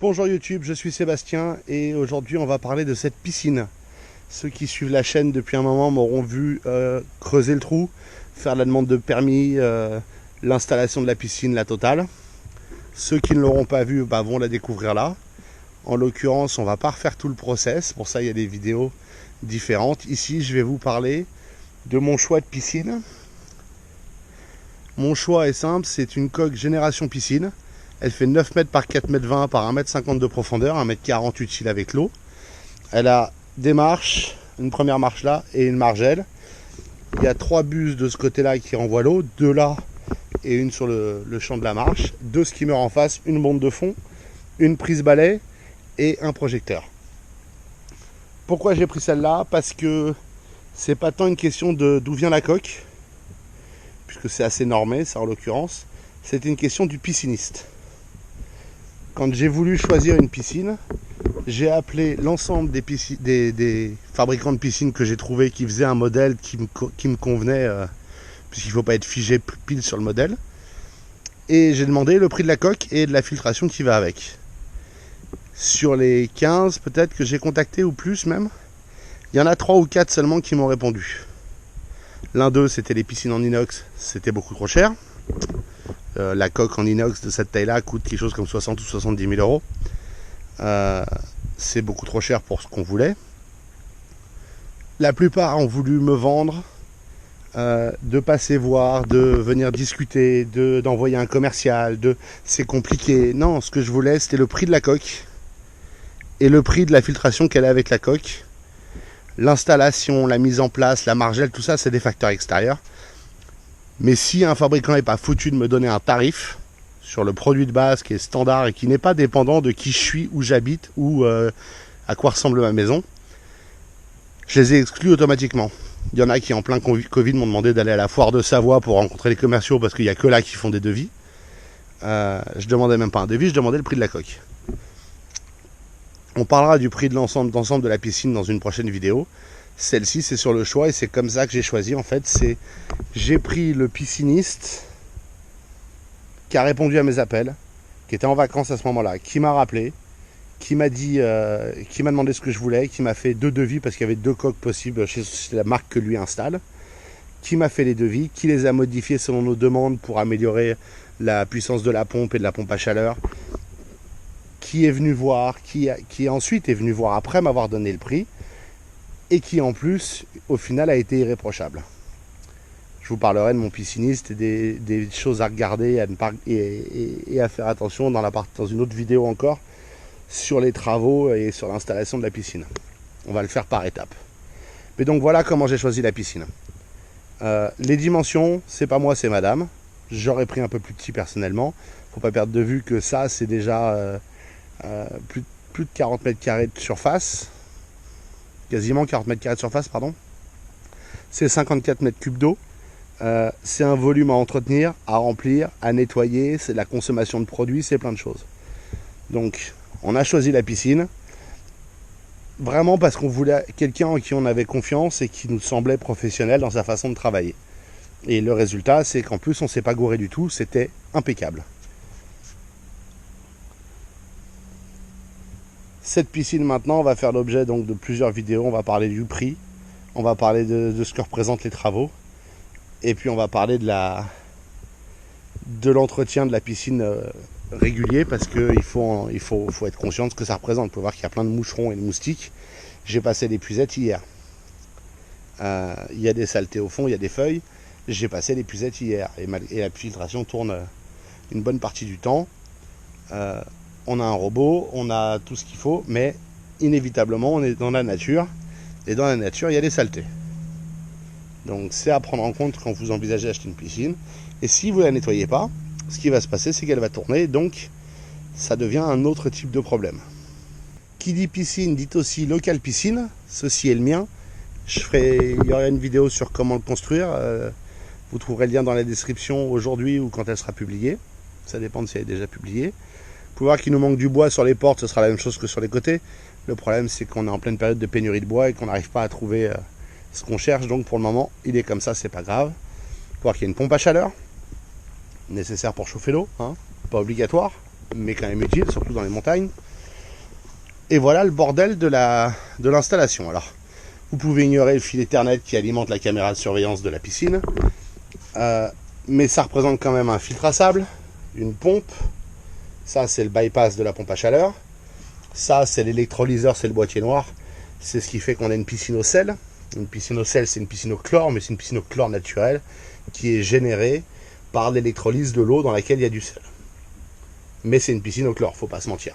Bonjour YouTube, je suis Sébastien et aujourd'hui on va parler de cette piscine. Ceux qui suivent la chaîne depuis un moment m'auront vu creuser le trou, faire la demande de permis, l'installation de la piscine, la totale. Ceux qui ne l'auront pas vu vont la découvrir là. En l'occurrence, on va pas refaire tout le process, pour ça il y a des vidéos différentes. Ici je vais vous parler de mon choix de piscine. Mon choix est simple, c'est une coque génération piscine. Elle fait 9 mètres par 4 mètres 20 par 1 mètre 50 de profondeur, 1 mètre 40 utile avec l'eau. Elle a des marches, une première marche là et une margelle. Il y a 3 buses de ce côté-là qui renvoient l'eau, 2 là et une sur le champ de la marche, 2 skimmers en face, une bombe de fond, une prise balai et un projecteur. Pourquoi j'ai pris celle-là? Parce que c'est pas tant une question d'où vient la coque, puisque c'est assez normé ça en l'occurrence, c'est une question du pisciniste. Quand j'ai voulu choisir une piscine, j'ai appelé l'ensemble des fabricants de piscines que j'ai trouvé qui faisaient un modèle qui me convenait, puisqu'il ne faut pas être figé pile sur le modèle. Et j'ai demandé le prix de la coque et de la filtration qui va avec. Sur les 15 peut-être que j'ai contacté, ou plus même, il y en a 3 ou 4 seulement qui m'ont répondu. L'un d'eux, c'était les piscines en inox, c'était beaucoup trop cher. La coque en inox de cette taille-là coûte quelque chose comme 60 ou 70 000 euros. C'est beaucoup trop cher pour ce qu'on voulait. La plupart ont voulu me vendre, de passer voir, de venir discuter, d'envoyer un commercial, c'est compliqué. Non, ce que je voulais, c'était le prix de la coque et le prix de la filtration qu'elle a avec la coque. L'installation, la mise en place, la margelle, tout ça, c'est des facteurs extérieurs. Mais si un fabricant n'est pas foutu de me donner un tarif sur le produit de base qui est standard et qui n'est pas dépendant de qui je suis, où j'habite ou à quoi ressemble ma maison, je les ai exclus automatiquement. Il y en a qui en plein Covid m'ont demandé d'aller à la foire de Savoie pour rencontrer les commerciaux parce qu'il n'y a que là qui font des devis. Je demandais même pas un devis, je demandais le prix de la coque. On parlera du prix de l'ensemble de la piscine dans une prochaine vidéo. Celle-ci, c'est sur le choix et c'est comme ça que j'ai choisi. En fait, j'ai pris le pisciniste qui a répondu à mes appels, qui était en vacances à ce moment-là, qui m'a rappelé, qui m'a demandé ce que je voulais, qui m'a fait 2 devis parce qu'il y avait 2 coques possibles chez la marque que lui installe, qui m'a fait les devis, qui les a modifiés selon nos demandes pour améliorer la puissance de la pompe et de la pompe à chaleur, qui est venu voir, qui ensuite est venu voir après m'avoir donné le prix, et qui en plus, au final, a été irréprochable. Je vous parlerai de mon pisciniste et des choses à regarder et à faire attention dans une autre vidéo encore sur les travaux et sur l'installation de la piscine. On va le faire par étapes. Mais donc voilà comment j'ai choisi la piscine. Les dimensions, c'est pas moi, c'est madame. J'aurais pris un peu plus petit personnellement. Faut pas perdre de vue que ça, c'est déjà plus de 40 mètres carrés de surface. Quasiment 40 mètres carrés de surface, pardon. C'est 54 mètres cubes d'eau. C'est un volume à entretenir, à remplir, à nettoyer. C'est de la consommation de produits, c'est plein de choses. Donc, on a choisi la piscine vraiment parce qu'on voulait quelqu'un en qui on avait confiance et qui nous semblait professionnel dans sa façon de travailler. Et le résultat, c'est qu'en plus, on ne s'est pas gouré du tout. C'était impeccable. Cette piscine maintenant va faire l'objet donc de plusieurs vidéos. On va parler du prix, on va parler de ce que représentent les travaux, et puis on va parler de l'entretien de la piscine régulier, parce qu'il faut être conscient de ce que ça représente. Il faut voir qu'il y a plein de moucherons et de moustiques. J'ai passé l'épuisette hier. Il y a des saletés au fond, il y a des feuilles. J'ai passé l'épuisette hier et la filtration tourne une bonne partie du temps. On a un robot, on a tout ce qu'il faut, mais inévitablement, on est dans la nature. Et dans la nature, il y a des saletés. Donc, c'est à prendre en compte quand vous envisagez d'acheter une piscine. Et si vous ne la nettoyez pas, ce qui va se passer, c'est qu'elle va tourner. Donc, ça devient un autre type de problème. Qui dit piscine, dit aussi local piscine. Ceci est le mien. Il y aura une vidéo sur comment le construire. Vous trouverez le lien dans la description aujourd'hui ou quand elle sera publiée. Ça dépend de si elle est déjà publiée. Vous pouvez voir qu'il nous manque du bois sur les portes, ce sera la même chose que sur les côtés. Le problème, c'est qu'on est en pleine période de pénurie de bois et qu'on n'arrive pas à trouver ce qu'on cherche. Donc pour le moment, il est comme ça, c'est pas grave. Vous pouvez voir qu'il y a une pompe à chaleur, nécessaire pour chauffer l'eau, hein, pas obligatoire. mais quand même utile, surtout dans les montagnes. Et voilà le bordel de l'installation. Alors, vous pouvez ignorer le fil Ethernet qui alimente la caméra de surveillance de la piscine, mais ça représente quand même un filtre à sable, une pompe. Ça, c'est le bypass de la pompe à chaleur. Ça, c'est l'électrolyseur, c'est le boîtier noir. C'est ce qui fait qu'on a une piscine au sel. Une piscine au sel, c'est une piscine au chlore, mais c'est une piscine au chlore naturelle qui est générée par l'électrolyse de l'eau dans laquelle il y a du sel. Mais c'est une piscine au chlore, faut pas se mentir.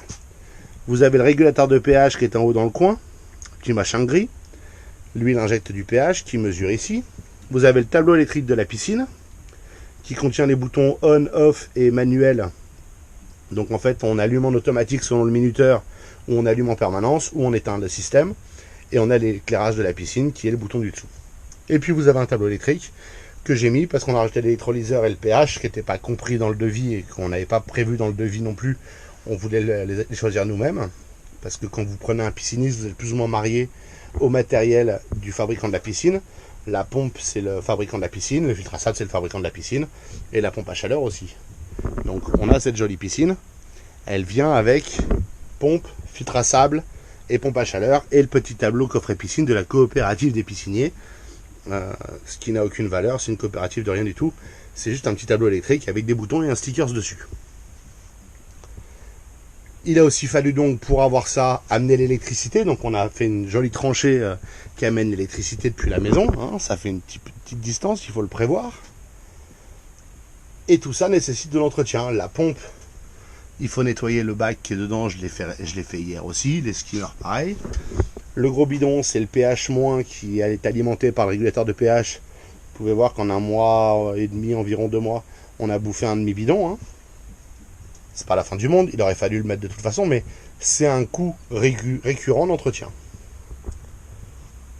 Vous avez le régulateur de pH qui est en haut dans le coin, petit machin gris. Lui, il injecte du pH qui mesure ici. Vous avez le tableau électrique de la piscine qui contient les boutons on, off et manuel. Donc en fait, on allume en automatique selon le minuteur, ou on allume en permanence, ou on éteint le système. Et on a l'éclairage de la piscine qui est le bouton du dessous. Et puis vous avez un tableau électrique que j'ai mis parce qu'on a rajouté l'électrolyseur et le pH qui n'étaient pas compris dans le devis et qu'on n'avait pas prévu dans le devis non plus. On voulait les choisir nous-mêmes. Parce que quand vous prenez un pisciniste, vous êtes plus ou moins marié au matériel du fabricant de la piscine. La pompe, c'est le fabricant de la piscine. Le filtre à sable, c'est le fabricant de la piscine. Et la pompe à chaleur aussi. Donc on a cette jolie piscine. Elle vient avec pompe, filtre à sable et pompe à chaleur et le petit tableau coffret piscine de la coopérative des pisciniers. Ce qui n'a aucune valeur, c'est une coopérative de rien du tout. C'est juste un petit tableau électrique avec des boutons et un sticker dessus. Il a aussi fallu donc, pour avoir ça, amener l'électricité. Donc on a fait une jolie tranchée qui amène l'électricité depuis la maison. Hein. Ça fait une petite distance, il faut le prévoir. Et tout ça nécessite de l'entretien. La pompe, il faut nettoyer le bac qui est dedans, je l'ai fait hier aussi. Les skimmers pareil. Le gros bidon, c'est le pH- qui est alimenté par le régulateur de pH. Vous pouvez voir qu'en un mois et demi, environ 2 mois, on a bouffé un demi-bidon. Hein. C'est pas la fin du monde, il aurait fallu le mettre de toute façon, mais c'est un coût récurrent d'entretien.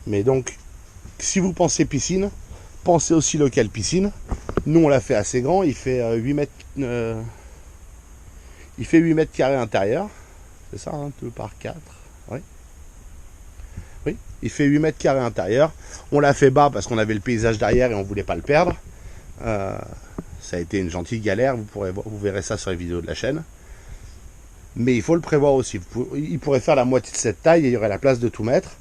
Mais donc, si vous pensez piscine, pensez aussi local piscine. Nous, on l'a fait assez grand, il fait 8 mètres, il fait 8 mètres carrés intérieur. C'est ça, hein, 2 par 4. Oui. Oui, il fait 8 mètres carrés intérieur. On l'a fait bas parce qu'on avait le paysage derrière et on voulait pas le perdre. Ça a été une gentille galère, vous verrez ça sur les vidéos de la chaîne. Mais il faut le prévoir aussi. Il pourrait faire la moitié de cette taille et il y aurait la place de tout mettre.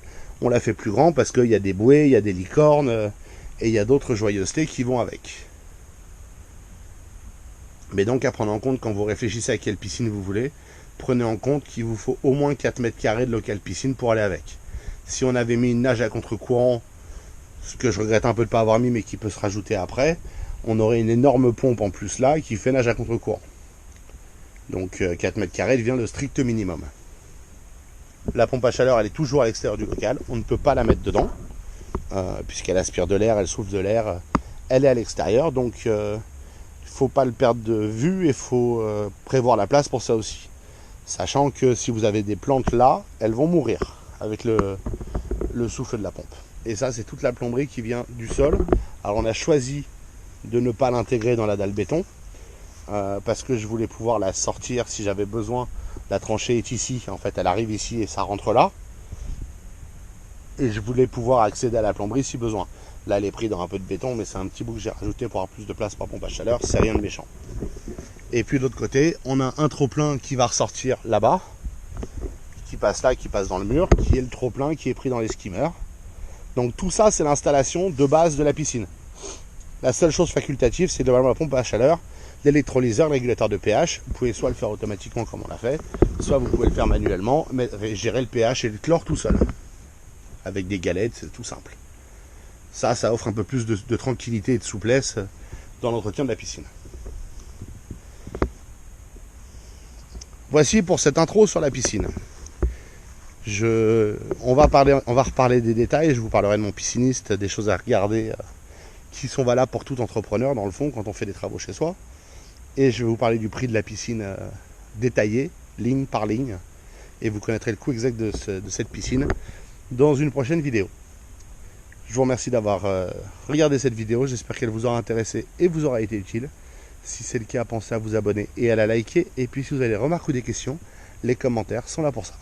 On l'a fait plus grand parce qu'il y a des bouées, il y a des licornes et il y a d'autres joyeusetés qui vont avec. Mais donc à prendre en compte quand vous réfléchissez à quelle piscine vous voulez, prenez en compte qu'il vous faut au moins 4 mètres carrés de local piscine pour aller avec. Si on avait mis une nage à contre-courant, ce que je regrette un peu de ne pas avoir mis mais qui peut se rajouter après, on aurait une énorme pompe en plus là qui fait nage à contre-courant. Donc 4 mètres carrés devient le strict minimum. La pompe à chaleur, elle est toujours à l'extérieur du local. On ne peut pas la mettre dedans, puisqu'elle aspire de l'air, elle souffle de l'air. Elle est à l'extérieur, donc il ne faut pas le perdre de vue et il faut prévoir la place pour ça aussi. Sachant que si vous avez des plantes là, elles vont mourir avec le souffle de la pompe. Et ça, c'est toute la plomberie qui vient du sol. Alors on a choisi de ne pas l'intégrer dans la dalle béton, parce que je voulais pouvoir la sortir si j'avais besoin. La tranchée est ici, en fait elle arrive ici et ça rentre là. Et je voulais pouvoir accéder à la plomberie si besoin. Là elle est prise dans un peu de béton, mais c'est un petit bout que j'ai rajouté pour avoir plus de place pour pompe à chaleur, c'est rien de méchant. Et puis de l'autre côté, on a un trop-plein qui va ressortir là-bas, qui passe là, qui passe dans le mur, qui est le trop-plein qui est pris dans les skimmers. Donc tout ça c'est l'installation de base de la piscine. La seule chose facultative, c'est de avoir la pompe à chaleur, l'électrolyseur, le régulateur de pH. Vous pouvez soit le faire automatiquement comme on l'a fait, soit vous pouvez le faire manuellement, mais gérer le pH et le chlore tout seul. Avec des galettes, c'est tout simple. Ça offre un peu plus de tranquillité et de souplesse dans l'entretien de la piscine. Voici pour cette intro sur la piscine. On va reparler des détails, je vous parlerai de mon pisciniste, des choses à regarder qui sont valables pour tout entrepreneur dans le fond quand on fait des travaux chez soi. Et je vais vous parler du prix de la piscine détaillé, ligne par ligne. Et vous connaîtrez le coût exact de cette piscine dans une prochaine vidéo. Je vous remercie d'avoir regardé cette vidéo, j'espère qu'elle vous aura intéressé et vous aura été utile. Si c'est le cas, pensez à vous abonner et à la liker. Et puis si vous avez des remarques ou des questions, les commentaires sont là pour ça.